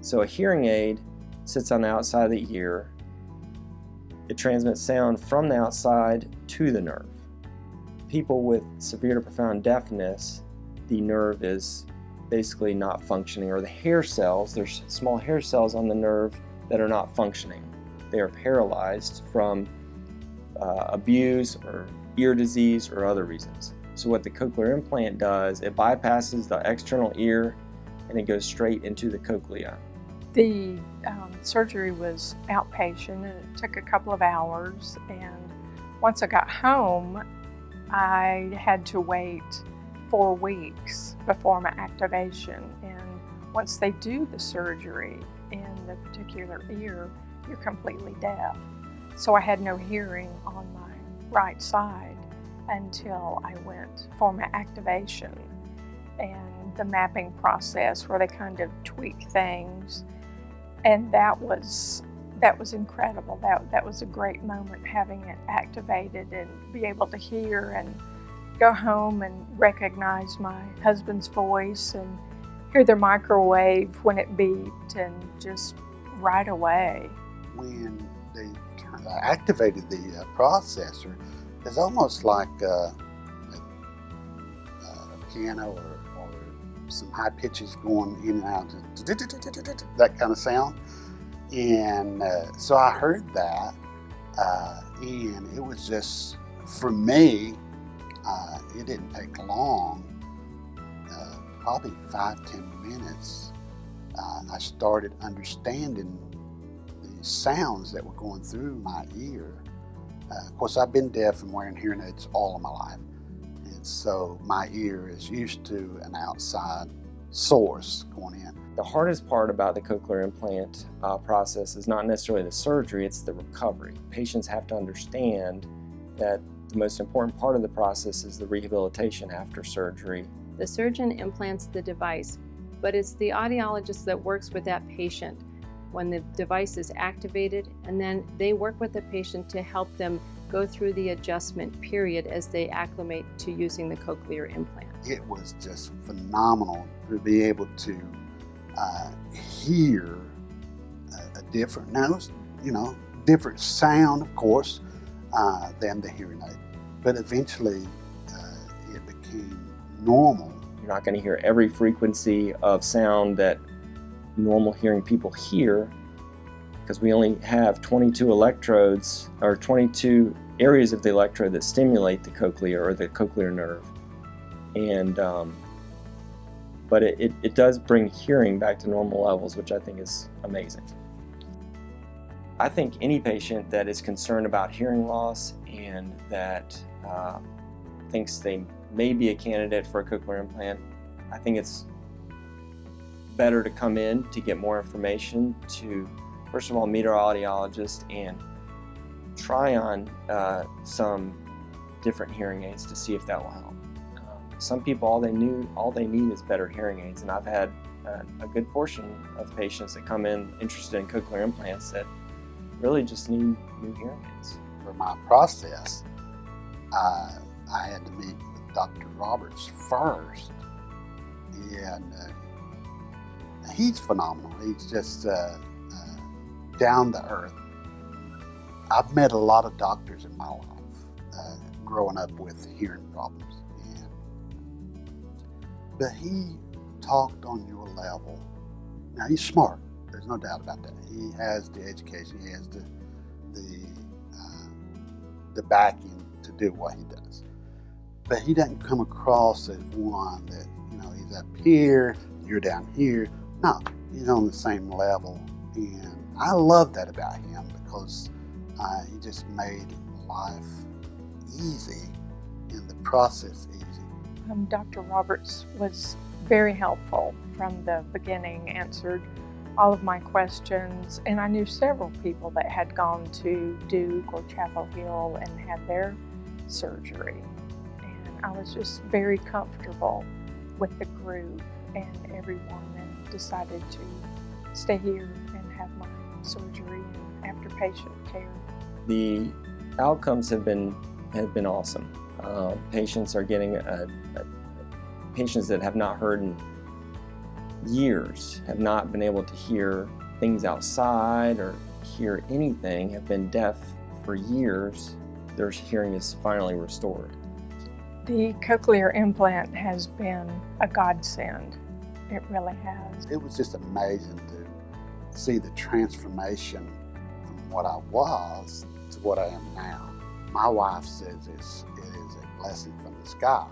So a hearing aid sits on the outside of the ear. It transmits sound from the outside to the nerve. People with severe to profound deafness, the nerve is basically not functioning, or the hair cells, there's small hair cells on the nerve that are not functioning. They are paralyzed from abuse or ear disease or other reasons. So what the cochlear implant does, it bypasses the external ear and it goes straight into the cochlea. The surgery was outpatient and it took a couple of hours, and once I got home I had to wait 4 weeks before my activation, and once they do the surgery in the particular ear, you're completely deaf. So I had no hearing on my right side until I went for my activation and the mapping process where they kind of tweak things, and that was incredible. That was a great moment, having it activated and be able to hear and go home and recognize my husband's voice and hear the microwave when it beeped, and just right away. When they activated the processor, it's almost like a piano or some high pitches going in and out, that kind of sound. And so I heard that, and it was just, for me, it didn't take long, probably 5-10 minutes. I started understanding the sounds that were going through my ear. Of course, I've been deaf and wearing hearing aids all of my life, and so my ear is used to an outside source going in. The hardest part about the cochlear implant process is not necessarily the surgery, it's the recovery. Patients have to understand that the most important part of the process is the rehabilitation after surgery. The surgeon implants the device, but it's the audiologist that works with that patient when the device is activated, and then they work with the patient to help them go through the adjustment period as they acclimate to using the cochlear implant. It was just phenomenal to be able to hear a different, different sound, of course, than the hearing aid. But eventually, it became normal. You're not going to hear every frequency of sound that normal hearing people hear, because we only have 22 electrodes, or 22 areas of the electrode that stimulate the cochlea or the cochlear nerve. And but it does bring hearing back to normal levels, which I think is amazing. I think any patient that is concerned about hearing loss and that thinks they may be a candidate for a cochlear implant, I think it's better to come in to get more information, to first of all meet our audiologist and try on some different hearing aids to see if that will help. Some people, all they need is better hearing aids, and I've had a good portion of patients that come in interested in cochlear implants that really just need new hearing aids. For my process, I had to meet with Dr. Roberts first, and he's phenomenal. He's just down to earth. I've met a lot of doctors in my life growing up with hearing problems. But he talked on your level. Now, he's smart. There's no doubt about that. He has the education. He has the backing to do what he does. But he doesn't come across as one that, he's up here, you're down here. No, he's on the same level. And I love that about him, because he just made life easy and the process easy. Dr. Roberts was very helpful from the beginning, answered all of my questions, and I knew several people that had gone to Duke or Chapel Hill and had their surgery. And I was just very comfortable with the group and everyone, and decided to stay here and have my surgery and after patient care. The outcomes have been awesome. Patients are getting patients that have not heard in years have not been able to hear things outside or hear anything, have been deaf for years, their hearing is finally restored. The Cochlear implant has been a godsend. It really has. It was just amazing to see the transformation from what I was to what I am now. My wife says it is a blessing from the sky.